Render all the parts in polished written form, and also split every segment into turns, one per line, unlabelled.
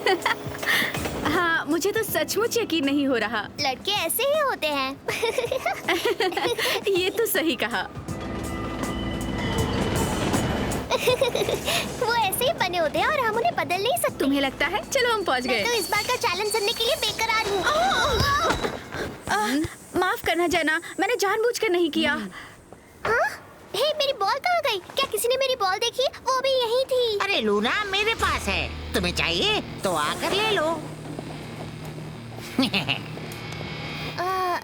हाँ, मुझे तो सचमुच यकीन नहीं हो रहा।
लड़के ऐसे ही होते हैं।
ये तो सही कहा।
वो ऐसे ही बने होते हैं और हम उन्हें बदल नहीं सकते।
तुम्हें लगता है? चलो हम पहुंच
मैं
गए।
तो इस बार का चैलेंज करने के लिए बेकरार हूँ।
माफ करना जाना, मैंने जानबूझकर नहीं किया।
हाँ? हे, मेरी बॉल कहाँ गई? क्या किसी ने मेरी बॉल देखी? वो भी यही थी।
अरे लूना, मेरे पास है, तुम्हें चाहिए तो आकर ले लो।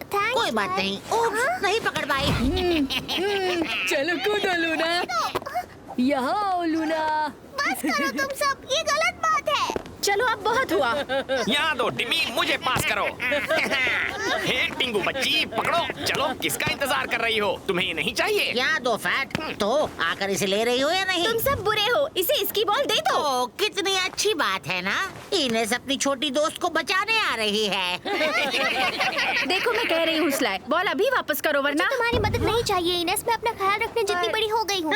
थैंक्स।
कोई बात नहीं। ओह, नहीं पकड़ पाई।
चलो कूदो लूना। यहाँ आओ लूना।
बस करो तुम सब, ये गलत बात है।
चलो अब बहुत हुआ।
यहाँ दो टिमी, मुझे पास करो। हे टिंगू बच्ची, पकड़ो। चलो, किसका इंतजार कर रही हो? तुम्हें ये नहीं चाहिए?
यहाँ दो फैट। तो आकर इसे ले रही हो या नहीं?
तुम सब बुरे हो, इसे इसकी बॉल दे दो।
तो कितनी अच्छी बात है ना, इनेस अपनी छोटी दोस्त को बचाने आ रही है।
देखो मैं कह रही हूँ स्लाइ, बॉल अभी वापस करो वरना।
तुम्हारी मदद नहीं चाहिए इनेस, मैं अपना ख्याल रखने जितनी बड़ी हो गई हूँ।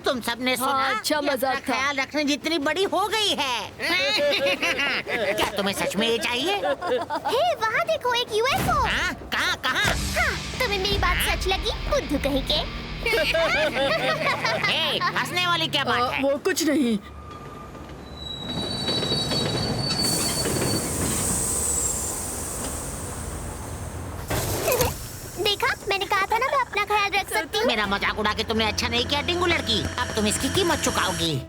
तुम सबने सुना?
हाँ, अच्छा मजाक
अपना
था।
ख्याल रखने जितनी बड़ी हो गई है। क्या तुम्हें सच में ये चाहिए?
हे, वहाँ देखो एक यूएफओ।
हाँ, कहाँ कहाँ?
हाँ, तुम्हें मेरी बात सच लगी? बुद्धू कहीं के।
हे, हंसने वाली क्या बात है?
वो कुछ नहीं।
देखा, मैंने कहा था ना मैं अपना ख्याल रख सकती हूँ।
मेरा मजाक उड़ा के तुमने अच्छा नहीं किया टिंगू लड़की। अब तुम इसकी कीमत चुकाओगी।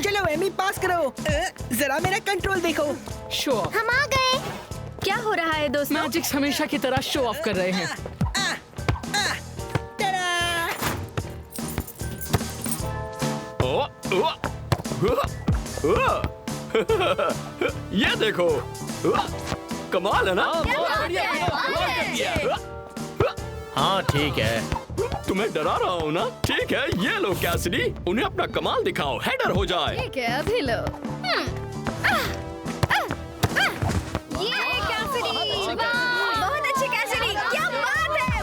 चलो एमी, पास करो। जरा मेरा कंट्रोल देखो।
Show off.
हम आ गए।
क्या हो रहा है दोस्तों?
मैजिक्स हमेशा की तरह शो ऑफ कर रहे हैं।
ओ, ओ, ओ, ओ। ये देखो, कमाल है ना?
हाँ ठीक है।
तुम्हें डरा रहा हूँ ना? ठीक है, ये लो कैसिडी, उन्हें अपना कमाल दिखाओ, हेडर हो जाए।
ठीक है, अभी लो। ये कैसिडी, वाह, बहुत अच्छी कैसिडी, क्या बात है।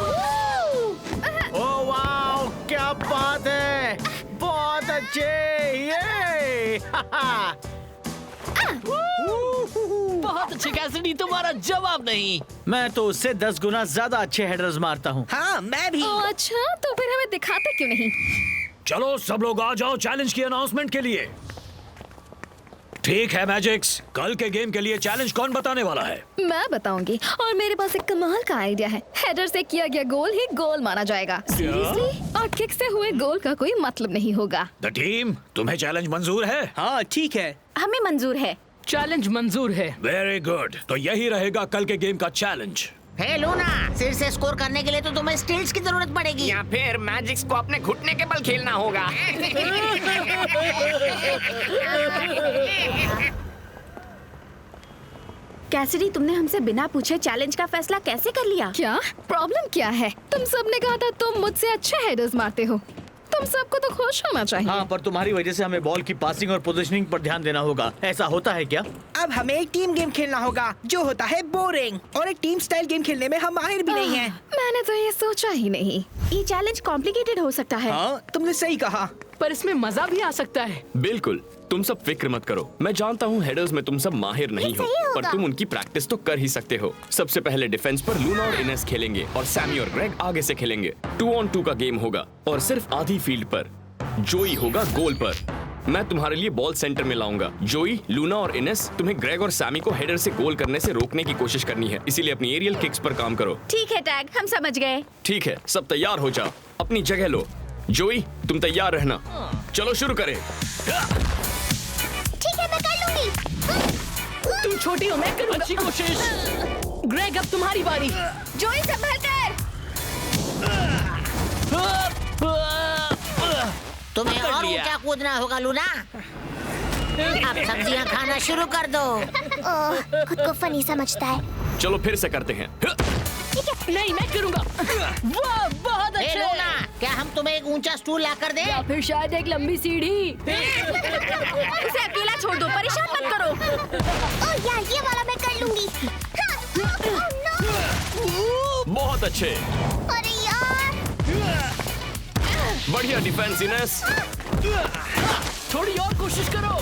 ओह वाओ, क्या बात है, बहुत अच्छे। ये
बहुत अच्छी कैसिडी, तुम्हारा जवाब नहीं।
मैं तो उससे 10 गुना ज्यादा अच्छे हेडर्स मारता हूँ।
हाँ, मैं भी।
अच्छा, तो फिर हमें दिखाते क्यों नहीं?
चलो सब लोग आ जाओ चैलेंज की अनाउंसमेंट के लिए। ठीक है मैजिक्स, कल के गेम के लिए चैलेंज कौन बताने वाला है?
मैं बताऊंगी, और मेरे पास एक कमाल का आइडिया है। हेडर से किया गया गोल ही गोल माना जाएगा। सीरियसली? और किक से हुए गोल का कोई मतलब नहीं होगा।
द टीम, तुम्हें चैलेंज मंजूर है?
हाँ ठीक है।
हमें मंजूर है।
चैलेंज मंजूर है।
वेरी गुड, तो यही रहेगा कल के गेम का चैलेंज।
हे लूना, सिर से स्कोर करने के लिए तो तुम्हें स्टिल्स की जरूरत पड़ेगी।
या फिर मैजिक्स को अपने घुटने के बल खेलना होगा।
कैसिडी, तुमने हमसे बिना पूछे चैलेंज का फैसला कैसे कर लिया? क्या प्रॉब्लम क्या है? तुम सबने कहा था तुम मुझसे अच्छे हेडर्स मारते हो। तुम सबको तो खुश होना चाहिए।
हाँ, पर तुम्हारी वजह से हमें बॉल की पासिंग और पोजीशनिंग पर ध्यान देना होगा। ऐसा होता है क्या?
अब हमें एक टीम गेम खेलना होगा जो होता है बोरिंग, और एक टीम स्टाइल गेम खेलने में हम माहिर भी नहीं हैं।
मैंने तो ये सोचा ही नहीं। ये चैलेंज कॉम्प्लिकेटेड हो सकता है।
हाँ, तुमने सही कहा।
पर इसमें मजा भी आ सकता है।
बिल्कुल, तुम सब फिक्र मत करो। मैं जानता हूँ हेडर्स में तुम सब माहिर नहीं हो,
सही होगा।
पर तुम उनकी प्रैक्टिस तो कर ही सकते हो। सबसे पहले डिफेंस पर लूना और इनेस खेलेंगे और सैमी और ग्रेग आगे से खेलेंगे। 2 on 2 का गेम होगा और सिर्फ आधी फील्ड पर। जोई होगा गोल पर। मैं तुम्हारे लिए बॉल सेंटर में लाऊंगा। जोई, लूना और इनेस, तुम्हें ग्रेग और सैमी को हेडर से गोल करने से रोकने की कोशिश करनी है, इसीलिए अपनी एरियल किक्स पर काम करो।
ठीक है टैग, हम समझ गए।
ठीक है, सब तैयार हो जाओ, अपनी जगह लो। जोई, तुम तैयार रहना। चलो शुरू करें।
ठीक है, मैं कर लूंगी।
तुम छोटी हो, मैं करूँ। अच्छी कोशिश। ग्रेग, अब तुम्हारी बारी।
जोई संभल कर।
तुम्हें
पकड़
और
लिया।
ऊंचा कूदना होगा लूना। अब सब्जियां खाना शुरू कर दो।
ओह, खुद को फनी समझता है।
चलो फिर से करते हैं।
नहीं, मैं करूँगा। वाह, बहुत
हे
अच्छे।
लूना, क्या हम तुम्हें एक ऊंचा स्टूल ला कर दें?
या फिर शायद एक लंबी सीढ़ी।
उसे अकेला छोड़ दो, परेशान मत करो।
ओह यार, ये वाला मैं कर लूंगी। हाँ, ओह नो।
बहुत अच्छे,
अरे यार।
बढ़िया डिफेंस इनेस।
थोड़ी और कोशिश करो।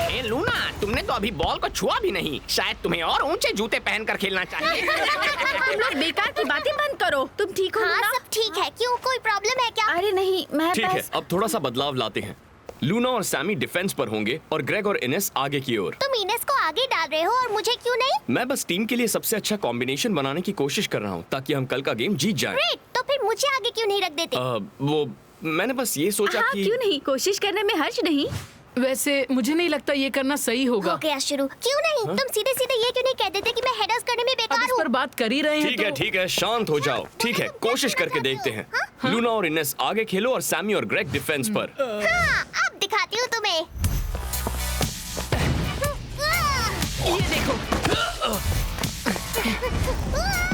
ए लूना, तुमने तो अभी बॉल को छुआ भी नहीं। शायद तुम्हें और ऊंचे जूते पहनकर खेलना चाहिए।
तुम लोग बेकार की बातें बंद करो। तुम ठीक हो
हाँ,
लूना?
सब ठीक है। क्यों, कोई प्रॉब्लम है क्या?
अरे नहीं, मैं
ठीक है,
बस
अब थोड़ा सा बदलाव लाते हैं। लूना और सैमी डिफेंस पर होंगे और ग्रेग और इनेस आगे की ओर।
तुम इनेस को आगे डाल रहे हो और मुझे क्यों नहीं?
मैं बस टीम के लिए सबसे अच्छा कॉम्बिनेशन बनाने की कोशिश कर रहा हूँ ताकि हम कल का गेम जीत जाएं।
ग्रेट, तो फिर मुझे आगे क्यों नहीं रख देते?
वो मैंने बस ये सोचा
हाँ,
कि
क्यों नहीं, कोशिश करने में हर्ज नहीं।
वैसे मुझे नहीं लगता ये करना सही होगा।
हो गया शुरू। क्यों नहीं? तुम सीधे सीधे ये क्यों नहीं कह देते कि मैं हेडर्स करने में
अब
बेकार
इस
हूँ?
पर बात कर ही रहे हैं
ठीक है, शांत हो जाओ। ठीक है, कोशिश करके देखते हैं। लूना और इनेस आगे खेलो और सैमी और ग्रेग डिफेंस पर।
हाँ, अब दिखाती हूँ तुम्हें।
ये देखो,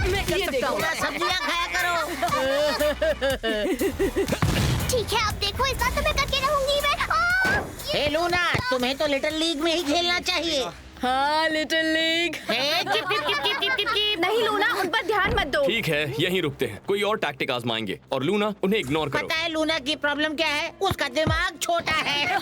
मैं कर सकता हूँ।
सब्जियां खाया करो।
ठीक है, अब देखो, इस बार तो मैं करके रहूंगी मैं।
हे लूना, तुम्हें तो लिटिल लीग में ही खेलना चाहिए।
हाँ, little league.
Hey, chip chip chip chip chip chip chip.
नहीं लूना, उन पर ध्यान मत दो।
ठीक है, यहीं रुकते हैं। कोई और टैक्टिक आजमाएंगे और लूना उन्हें इग्नोर करो।
पता है लूना की प्रॉब्लम क्या है? उसका दिमाग छोटा है।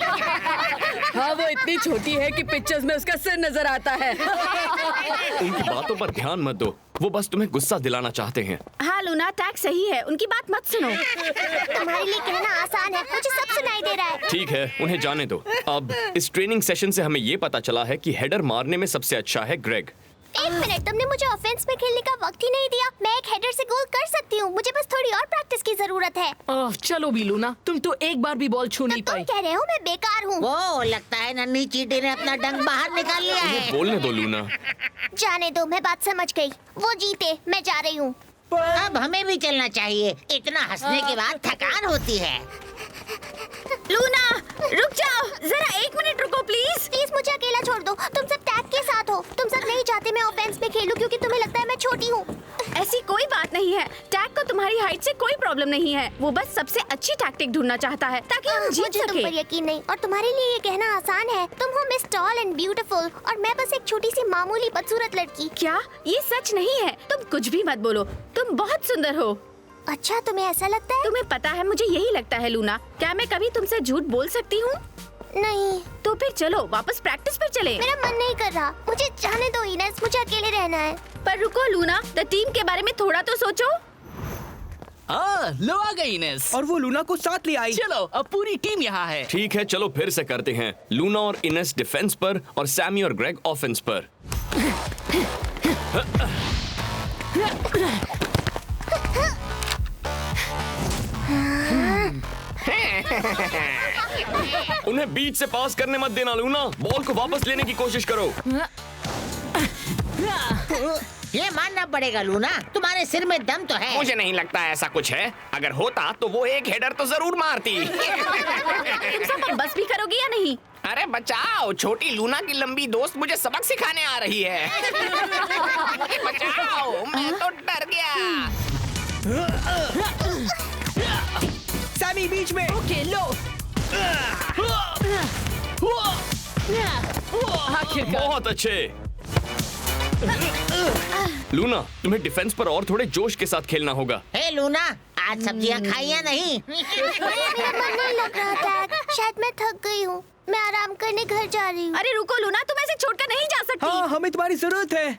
हाँ, वो इतनी छोटी है कि पिक्चर्स में उसका सिर नजर आता है।
उनकी बातों पर ध्यान मत दो, वो बस तुम्हें गुस्सा दिलाना चाहते हैं।
हाँ लूना, टैग सही है, उनकी बात मत सुनो।
तुम्हारे लिए कहना आसान है, मुझे सब सुनाई दे रहा है।
ठीक है, उन्हें जाने दो। अब इस ट्रेनिंग सेशन से हमें ये पता चला है कि हेडर मारने में सबसे अच्छा है ग्रेग।
एक मिनट, तुमने मुझे ऑफेंस में खेलने का वक्त ही नहीं दिया। मैं एक हेडर से गोल कर सकती हूँ, मुझे बस थोड़ी और प्रैक्टिस की जरूरत है।
चलो भी लूना, तुम तो एक बार भी बॉल छू नहीं
तुम
पाई।
कह रहे हो मैं बेकार हूँ?
वो लगता है नन्ही चींटी ने अपना डंक बाहर निकाल लिया है।
बोलने दो लूना।
जाने दो, मैं बात समझ गई। वो जीते, मैं जा रही हूँ।
अब हमें भी चलना चाहिए। इतना हंसने के बाद थकान होती है।
लूना, रुक जाओ, जरा 1 मिनट रुको प्लीज।
प्लीज मुझे अकेला छोड़ दो। तुम सब टैग के साथ हो। तुम सब नहीं चाहते मैं ऑफेंस में खेलूं क्योंकि तुम्हें लगता है मैं छोटी हूँ।
ऐसी कोई बात नहीं है, टैग को तुम्हारी हाइट से कोई प्रॉब्लम नहीं है। वो बस सबसे अच्छी टैक्टिक ढूंढना चाहता है ताकि हम जीत
मुझे तुम पर
सके।
यकीन नहीं, और तुम्हारे लिए ये कहना आसान है। तुम हो मिस टॉल एंड ब्यूटीफुल और मैं बस एक छोटी सी मामूली बदसूरत लड़की।
क्या ये सच नहीं है? तुम कुछ भी मत बोलो, तुम बहुत सुंदर हो।
अच्छा, तुम्हें ऐसा लगता है?
तुम्हें पता है, मुझे यही लगता है लूना। क्या मैं कभी तुमसे झूठ बोल सकती हूँ?
नहीं।
तो फिर चलो वापस प्रैक्टिस पर चले।
मेरा मन नहीं कर रहा, मुझे जाने दो इनेस, मुझे अकेले रहना है।
पर रुको लूना, द टीम के बारे में थोड़ा तो सोचो।
लो आ गई इनेस।
और वो लूना को साथ ले आई।
चलो, अब पूरी टीम यहाँ है।
ठीक है, चलो फिर से करते हैं। लूना और इनेस डिफेंस पर और सैमी और ग्रेग ऑफेंस पर। उन्हें बीच से पास करने मत देना लूना। बॉल को वापस लेने की कोशिश करो।
ये मानना पड़ेगा लूना, तुम्हारे सिर में दम तो है।
मुझे नहीं लगता ऐसा कुछ है। अगर होता तो वो एक हेडर तो जरूर मारती।
तुम सब अब बस भी करोगे या नहीं?
अरे बचाओ, छोटी लूना की लंबी दोस्त मुझे सबक सिखाने आ रही है। बचाओ, मैं तो डर गया।
सैमी बीच में।
ओके, लो। आखिरकार।
बहुत अच्छे। लूना, तुम्हें डिफेंस पर और थोड़े जोश के साथ खेलना होगा।
हे लूना, आज सब्जियां खाई या नहीं?
मेरा मन नहीं लग रहा टैग, शायद मैं थक गई हूँ। मैं आराम करने घर जा रही हूँ।
अरे रुको लूना, तुम ऐसे छोड़कर नहीं जा सकती।
हाँ, हमें तुम्हारी जरूरत है।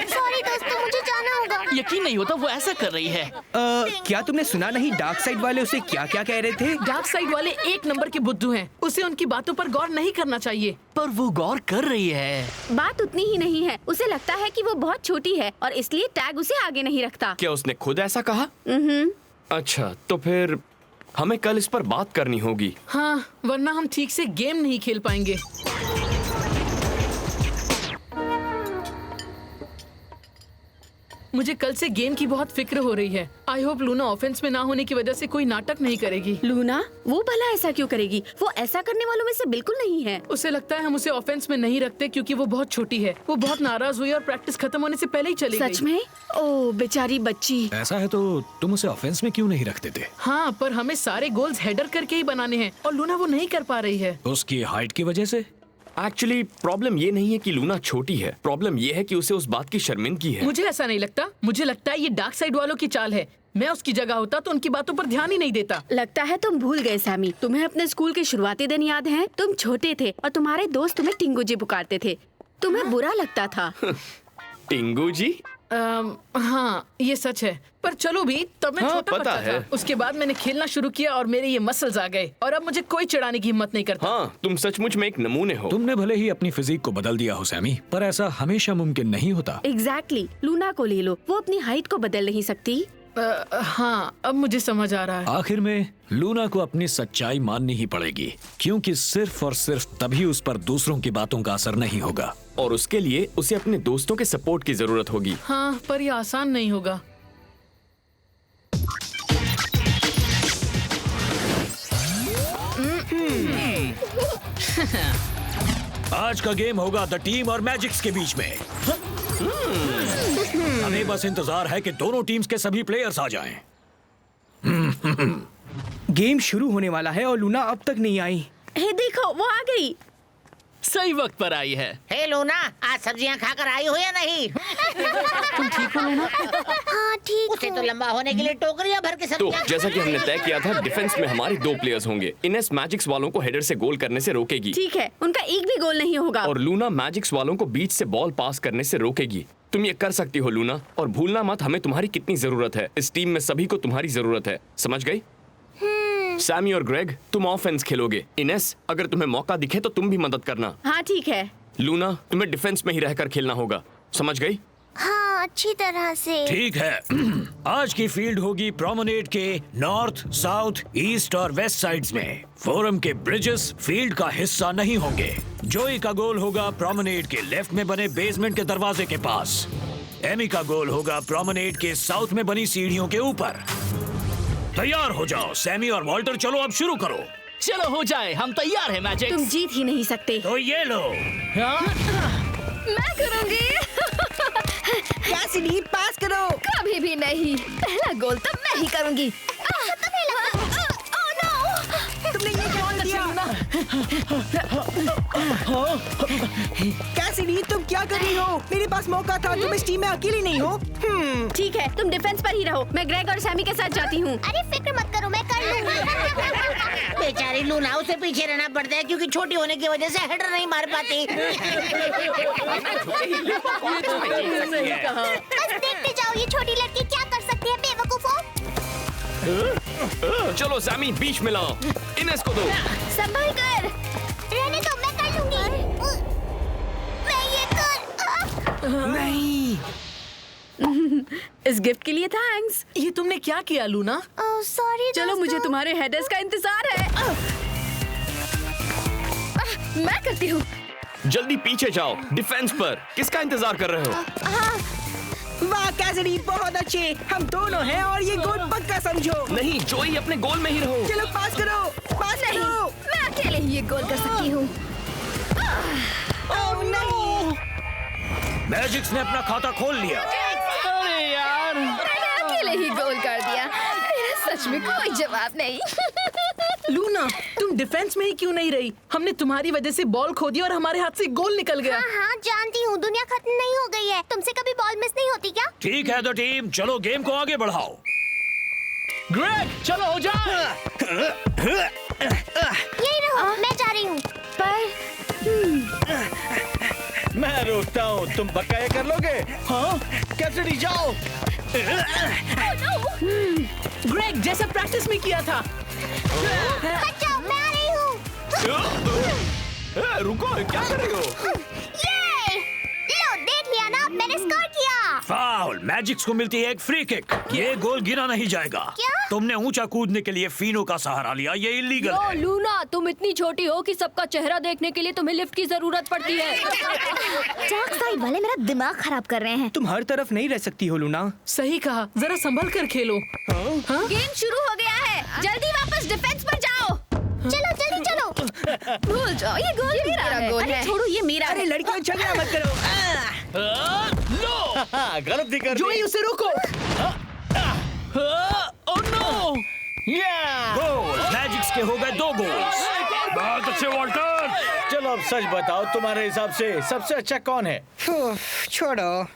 सॉरी दोस्तों, मुझे जाना होगा।
यकीन नहीं होता वो ऐसा कर रही है।
क्या तुमने सुना नहीं डार्क साइड वाले उसे क्या क्या कह रहे थे?
डार्क साइड वाले एक नंबर के बुद्धू हैं। उसे उनकी बातों पर गौर नहीं करना चाहिए।
पर वो गौर कर रही है।
बात उतनी ही नहीं है, उसे लगता है कि वो बहुत छोटी है और इसलिए टैग उसे आगे नहीं रखता।
क्या उसने खुद ऐसा कहा? अच्छा, तो फिर हमें कल इस पर बात करनी होगी।
हाँ, वरना हम ठीक से गेम नहीं खेल पाएंगे। मुझे कल से गेम की बहुत फिक्र हो रही है। आई होप लूना ऑफेंस में ना होने की वजह से कोई नाटक नहीं करेगी।
लूना, वो भला ऐसा क्यों करेगी? वो ऐसा करने वालों में से बिल्कुल नहीं है।
उसे लगता है हम उसे ऑफेंस में नहीं रखते क्योंकि वो बहुत छोटी है। वो बहुत नाराज हुई और प्रैक्टिस खत्म होने से पहले ही चली गई।
सच में? ओह बेचारी बच्ची।
ऐसा है तो तुम उसे ऑफेंस में क्यों नहीं रखते थे?
हाँ, पर हमें सारे गोल्स हेडर करके ही बनाने हैं और लूना वो नहीं कर पा रही है।
उसकी हाइट की वजह से?
एक्चुअली प्रॉब्लम ये नहीं है कि लूना छोटी है, प्रॉब्लम ये है कि उसे उस बात की शर्मिंदगी है।
मुझे ऐसा नहीं लगता। मुझे लगता है ये डार्क साइड वालों की चाल है। मैं उसकी जगह होता तो उनकी बातों पर ध्यान ही नहीं देता।
लगता है तुम भूल गए सैमी। तुम्हें अपने स्कूल के शुरुआती दिन याद हैं? तुम छोटे थे और तुम्हारे दोस्त तुम्हें टिंगू जी पुकारते थे। तुम्हें बुरा लगता था।
टिंगू जी?
हाँ, ये सच है। पर चलो भी, तब मैं
हाँ,
छोटा
पता
बच्चा
है।
था। उसके बाद मैंने खेलना शुरू किया और मेरे ये मसल्स आ गए और अब मुझे कोई चिढ़ाने की हिम्मत नहीं करता।
हाँ, तुम सचमुच में एक नमूने हो।
तुमने भले ही अपनी फिजिक को बदल दिया हो सैमी, पर ऐसा हमेशा मुमकिन नहीं होता।
एग्जैक्टली। लूना को ले लो, वो अपनी हाइट को बदल नहीं सकती।
हाँ, अब मुझे समझ आ रहा है।
आखिर में लूना को अपनी सच्चाई माननी ही पड़ेगी, क्योंकि सिर्फ और सिर्फ तभी उस पर दूसरों की बातों का असर नहीं होगा।
और उसके लिए उसे अपने दोस्तों के सपोर्ट की जरूरत होगी।
हाँ, पर ये आसान नहीं होगा।
आज का गेम होगा द टीम और मैजिक्स के बीच में। हमें बस इंतजार है कि दोनों टीम्स के सभी प्लेयर्स आ जाएं।
गेम शुरू होने वाला है और लूना अब तक नहीं आई।
हे देखो, वो आ गई।
सही वक्त पर आई है।
हे लूना, आज सब्जियां खाकर आई हो या नहीं?
तुम ठीक हो लूना?
हाँ ठीक
उसे
हूँ।
तो लंबा होने के लिए टोकरियां भर के
तो
सब्जियां
जैसा कि हमने तय किया था, डिफेंस में हमारे 2 प्लेयर्स होंगे। इनेस मैजिक्स वालों को हेडर से गोल करने से रोकेगी
ठीक है, उनका एक भी गोल नहीं होगा।
और लूना मैजिक्स वालों को बीच से बॉल पास करने से रोकेगी। तुम ये कर सकती हो लूना, और भूलना मत हमें तुम्हारी कितनी जरूरत है। इस टीम में सभी को तुम्हारी जरूरत है, समझ गई? सैमी और ग्रेग, तुम ऑफेंस खेलोगे। इनेस, अगर तुम्हें मौका दिखे तो तुम भी मदद करना।
हाँ ठीक है।
लूना, तुम्हें डिफेंस में ही रहकर खेलना होगा, समझ गई?
हाँ अच्छी तरह से।
ठीक है। आज की फील्ड होगी प्रोमेनेड के नॉर्थ, साउथ, ईस्ट और वेस्ट साइड्स में। फोरम के ब्रिजेस फील्ड का हिस्सा नहीं होंगे। जोई का गोल होगा प्रोमेनेड के लेफ्ट में बने बेसमेंट के दरवाजे के पास। एमी का गोल होगा प्रोमेनेड के साउथ में बनी सीढ़ियों के ऊपर। तैयार हो जाओ सैमी और वॉल्टर, चलो अब शुरू करो।
चलो हो जाए, हम तैयार हैं मैजिक।
तुम जीत ही नहीं सकते।
तो ये लो।
मैं करूँगी।
कैसिडी, पास करो।
कभी भी नहीं। पहला गोल तो मैं ही करूँगी।
तुमने ये क्या कर दिया? कैसिडी, तुम क्या कर रही हो? मेरे पास मौका था, तुम इस टीम में अकेली नहीं हो।
ठीक है, तुम डिफेंस पर ही रहो। मैं ग्रेग और सैमी के साथ जाती हूँ।
अरे फिक्र मत करो, मैं कर लूंगी।
बेचारी लूना, उसे पीछे रहना पड़ता है क्योंकि छोटी होने की वजह से हेडर नहीं मार पाती।
सही कहा।
बस देखते जाओ ये छोटी लड़की क्या कर सकती है, बेवकूफों।
चलो सैमी, बीच में लाओ। इनेस को दो।
संभल कर। रहने दो, मैं कर लूंगी। मैं ये कर।
नहीं।
इस गिफ्ट के लिए थैंक्स।
ये तुमने क्या किया लूना?
Oh sorry.
चलो, मुझे तुम्हारे हेडर्स का इंतजार है। मैं करती हूँ।
जल्दी पीछे जाओ, डिफेंस पर। किसका इंतजार कर रहे हो?
वाह कैसिडी, बहुत अच्छे। हम दोनों हैं और ये गोल पक्का समझो।
नहीं, जोई अपने गोल में ही रहो।
चलो पास करो, पास
नहीं,
करो।
मैं अकेले ही ये गोल कर सकती हूँ।
ओह नहीं।
मैजिक्स ने अपना खाता खोल लिया।
अरे यार,
मैंने अकेले ही गोल कर दिया। मेरा सच में कोई जवाब नहीं।
लूना, तुम डिफेंस में ही क्यों नहीं रही? हमने तुम्हारी वजह से बॉल खो दी और हमारे हाथ से गोल निकल गया।
हाँ हाँ जानती हूँ, दुनिया खत्म नहीं हो गई है। तुमसे कभी बॉल मिस नहीं होती क्या?
ठीक है द टीम, चलो गेम को आगे बढ़ाओ।
ग्रेग चलो हो जाए।
यही रहो, मैं जा रही हूँ।
मैं रोकता हूँ, तुम पक्का ये कर लोगे? हाँ, कैसिडी जाओ।
ग्रेग, जैसा प्रैक्टिस में किया था।
बचाओ, मैं आ रही हूँ।
रुको, क्या कर रही हो?
ये लो, देख लिया ना, मैंने स्कोर किया।
फाउल। मैजिक्स को मिलती है एक फ्री किक। ये गोल गिना नहीं जाएगा।
क्या?
तुमने ऊंचा कूदने के लिए फीनो का सहारा लिया, ये इलीगल
लो
है।
लूना, तुम इतनी छोटी हो कि सबका चेहरा देखने के लिए तुम्हें लिफ्ट की जरूरत पड़ती है।
डार्क साइड वाले मेरा दिमाग खराब कर रहे हैं।
तुम हर तरफ नहीं रह सकती हो लूना।
सही कहा, जरा संभल कर खेलो।
गेम शुरू हो गया है, जल्दी वापस डिफेंस पर जाओ।
चलो जल्दी चलो।
भूल जाओ, ये गोल मेरा गोल है। छोड़ो, ये मेरा
अरे
है।
लड़कियों झगड़ा मत करो।
हाँ, गलती कर
जोई
दी।
उसे रोको।
Oh no!
गोल। मैजिक्स के हो गए 2 गोल्स। बहुत अच्छे वॉल्टर।
चलो अब सच बताओ, तुम्हारे हिसाब से सबसे अच्छा कौन है?
छोड़ो।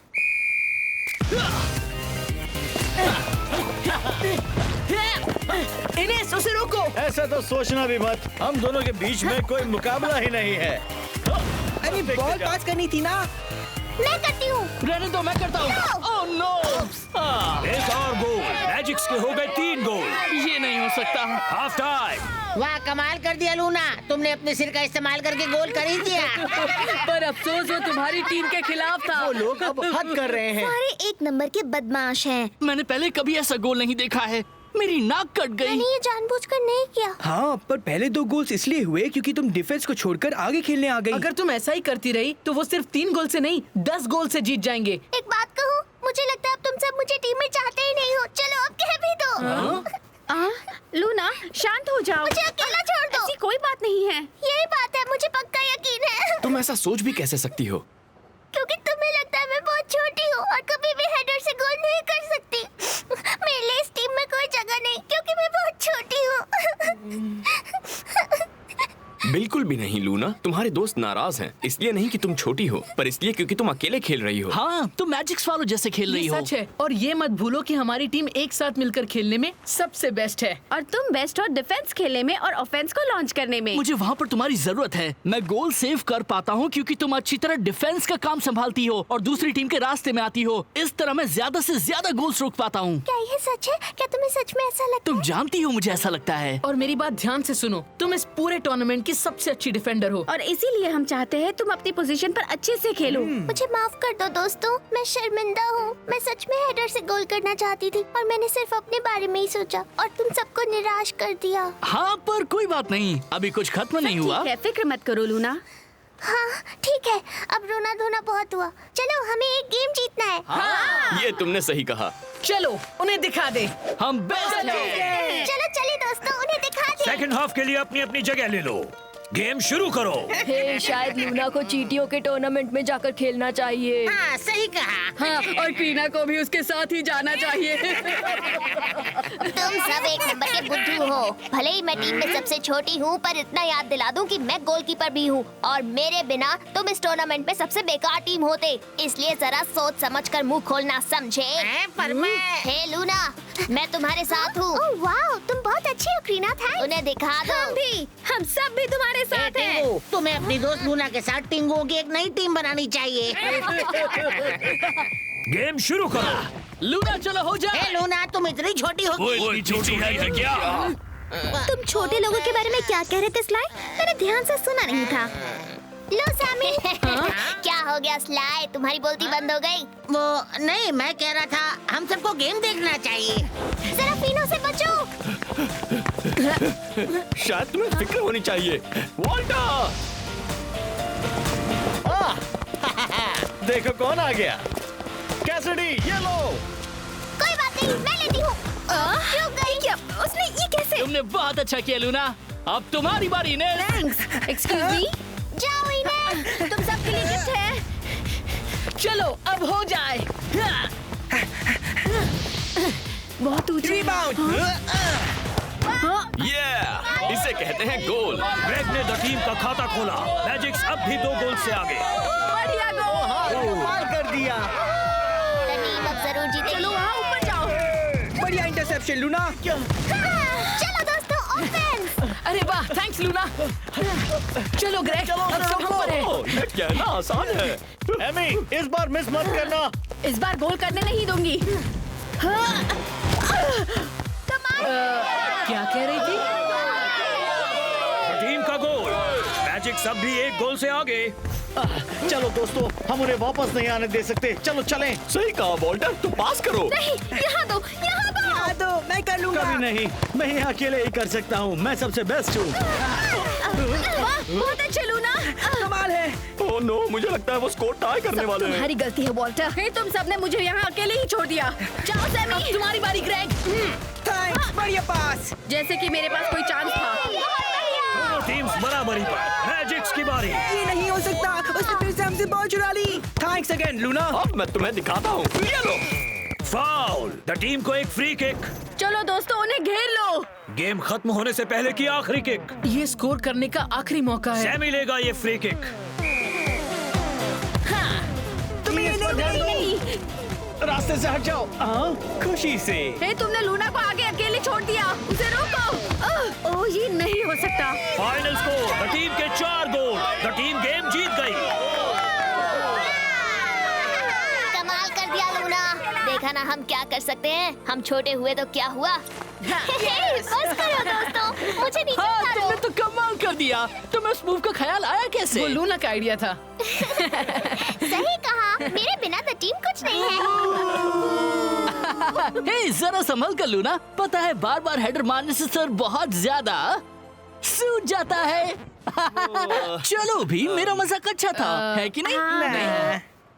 इनेस उसे रोको।
ऐसा तो सोचना भी मत, हम दोनों के बीच में कोई मुकाबला ही नहीं है।
अरे बॉल पास करनी थी ना।
मैं करती हूँ।
रहने दो, मैं करता हूँ। Oh no!
एक और गोल। मैजिक्स के हो गए 3 गोल।
ये नहीं हो सकता।
Half time.
वाह, कमाल कर दिया लूना, तुमने अपने सिर का इस्तेमाल करके गोल कर ही दिया।
पर अफसोस वो तुम्हारी टीम के खिलाफ था।
वो लोग अब हद कर रहे हैं।
सारे 1 नंबर के बदमाश हैं।
मैंने पहले कभी ऐसा गोल नहीं देखा है। मेरी नाक कट गई।
मैंने ये जानबूझकर नहीं किया।
हाँ, पर पहले 2 गोल्स इसलिए हुए क्योंकि तुम डिफेंस को छोड़कर आगे खेलने आ गई।
अगर तुम ऐसा ही करती रही तो वो सिर्फ 3 गोल से नहीं 10 गोल से जीत जाएंगे।
एक बात कहूँ, मुझे लगता है अब तुम सब मुझे टीम में चाहते ही नहीं हो। चलो अब कह भी दो।
लूना, शांत हो जाओ।
मुझे अकेला छोड़ दो।
ऐसी कोई बात नहीं है।
यही बात है, मुझे पक्का यकीन है।
तुम ऐसा सोच भी कैसे सकती हो?
क्योंकि तुम्हें लगता है मैं बहुत छोटी हूँ और कभी भी हेडर से गोल नहीं कर सकती। मेरे लिए इस टीम में कोई जगह नहीं क्योंकि मैं बहुत छोटी हूँ।
बिल्कुल भी नहीं लूना, तुम्हारे दोस्त नाराज हैं, इसलिए नहीं कि तुम छोटी हो, पर इसलिए क्योंकि तुम अकेले खेल रही हो।
हाँ, तुम मैजिक्स वालों जैसे खेल रही
ये
हो।
सच है, और ये मत भूलो कि हमारी टीम एक साथ मिलकर खेलने में सबसे बेस्ट है।
और तुम बेस्ट हो डिफेंस खेलने में और ऑफेंस को लॉन्च करने में।
मुझे वहाँ पर तुम्हारी जरूरत है। मैं गोल सेव कर पाता हूँ क्योंकि तुम अच्छी तरह डिफेंस का काम संभालती हो और दूसरी टीम के रास्ते में आती हो। इस तरह मैं ज्यादा से ज्यादा गोल्स रोक पाता हूँ।
क्या ये सच है? क्या तुम्हें सच में ऐसा लगता
तुम जानती हो मुझे ऐसा लगता है।
और मेरी बात ध्यान से सुनो, तुम इस पूरे टूर्नामेंट की सबसे अच्छी डिफेंडर हो।
और इसीलिए हम चाहते हैं तुम अपनी पोजीशन पर अच्छे से खेलो।
मुझे माफ कर दो दोस्तों, मैं शर्मिंदा हूँ। मैं सच में हेडर से गोल करना चाहती थी और मैंने सिर्फ अपने बारे में ही सोचा और तुम सबको निराश कर दिया।
हाँ, पर कोई बात नहीं, अभी कुछ खत्म नहीं हुआ।
ठीक है, फिक्र मत करो लूना।
हाँ ठीक है, अब रोना धोना बहुत हुआ। चलो हमें एक गेम जीतना है।
ये तुमने सही कहा।
चलो उन्हें दिखा दे।
हम बेस्ट हैं।
चलो चलिए दोस्तों, उन्हें दिखा दे।
सेकंड हाफ के लिए अपनी अपनी जगह ले लो। गेम शुरू करो।
शायद लूना को चींटियों के टूर्नामेंट में जाकर खेलना चाहिए।
हाँ, सही कहा।
हाँ, और टीना को भी उसके साथ ही जाना चाहिए।
तुम सब 1 नंबर के बुद्धू हो। भले ही मैं टीम में सबसे छोटी हूँ, पर इतना याद दिला दूं कि मैं गोलकीपर भी हूँ और मेरे बिना तुम इस टूर्नामेंट में सबसे बेकार टीम होते। इसलिए जरा सोच समझकर मुंह खोलना, समझे?
पर मैं
हे लूना, मैं तुम्हारे साथ हूँ। ओह वाह, तुम बहुत अच्छी हो क्रीना। थैंक्स। उन्हें दिखा दो।
हम सब भी तुम्हारे साथ हैं।
टिंगू, तुम्हें अपनी दोस्त लूना के साथ टिंगुओं की एक नई टीम बनानी चाहिए।
गेम शुरू करो।
लूना चलो हो जा।
हे लूना, तुम इतनी छोटी हो।
वो इतनी छोटी है क्या?
तुम छोटे लोगों के बारे में क्या कह रहे थे स्लाइ? मैंने ध्यान से सुना नहीं था। लो सैमी। क्या हो गया स्लाइ, तुम्हारी बोलती बंद हो गई?
वो नहीं, मैं कह रहा था हम सबको गेम देखना चाहिए।
जरा फिनो से बचो।
शायद तुम्हें फिक्र होनी चाहिए। वॉल्टर!
देखो कौन आ गया। कैसिडी, ये लो।
कोई बात नहीं, मैं लेती हूँ। क्यों गई?
क्या उसने ये कैसे?
तुमने बहुत अच्छा किया लूना। अब तुम्हारी बारी ने।
एक्सक्यूज मी,
जाओ इन्हें।
तुम सबके लिए गिफ्ट है।
चलो अब हो जाए।
बहुत ऊंची।
इसे कहते हैं गोल।
ग्रेग ने द टीम का खाता खोला। मैजिक्स अब भी 2 गोल से आगे।
बढ़िया गोल।
कमाल कर दिया।
टीम अब जरूर जीतेगी।
चलो वहाँ ऊपर जाओ।
बढ़िया इंटरसेप्शन लूना।
चलो दोस्तों, ऑफेंस।
अरे वाह, थैंक्स लूना। चलो ग्रेग, अब सब हम पर है।
ये कहना आसान है।
एमी, इस बार मिस मत करना।
इस बार गोल करने नहीं दूंगी।
क्या कह रही थी?
टीम का गोल। मैजिक्स अब भी 1 गोल से आगे।
चलो दोस्तों, हम उन्हें वापस नहीं आने दे सकते। चलो चलें।
सही कहा वॉल्टर, तो पास करो।
नहीं, यहाँ दो, यहाँ दो।
हाँ तो मैं कर लूंगा।
कभी नहीं, मैं ये अकेले ही कर सकता हूँ। मैं सबसे बेस्ट हूँ।
वाह, बहुत अच्छे लूना।
कमाल है।
ओह नो, मुझे लगता है वो स्कोर टाई करने वाले हैं।
तुम्हारी गलती है वॉल्टर। हे, तुम सबने मुझे यहाँ अकेले ही छोड़ दिया। जाओ सैमी।
अब तुम्हारी बारी ग्रेग।
थैंक्स, बढ़िया पास।
जैसे कि मेरे पास कोई चांस था।
दोनों टीम्स बराबरी पर। मैजिक्स की बारी।
ये नहीं हो सकता, उसने फिर से हमसे बॉल चुरा ली। Thanks again Luna.
अब मैं तुम्हें दिखाता हूँ। ये लो।
फाउल। द टीम को एक फ्री किक।
चलो दोस्तों, उन्हें घेर लो।
गेम खत्म होने से पहले की आखिरी किक।
ये स्कोर करने का आखिरी मौका है।
सैमी लेगा ये फ्री किक।
तुम्हें ये नहीं।
रास्ते से हट जाओ। खुशी से।
हे, तुमने लूना को आगे अकेले छोड़ दिया। उसे रोको। ओह, ये नहीं हो सकता।
फाइनल स्कोर, द टीम के 4 गोल। द टीम गेम जीत गई।
कमाल कर दिया लूना। देखा ना हम क्या कर सकते हैं। हम छोटे हुए तो क्या हुआ। बस करो दोस्तों, मुझे नीचे
हाँ,
उतारो।
तुमने तो कमाल कर दिया। तुम्हें उस मूव का ख्याल आया कैसे?
वो लूना का आइडिया था।
सही कहा, मेरे बिना तो टीम कुछ नहीं है।
हे, जरा संभल कर लूना। पता है, बार बार हेडर मारने से सर बहुत ज्यादा सूज जाता है। चलो भी, मेरा मजाक अच्छा था, है कि नहीं?
नहीं।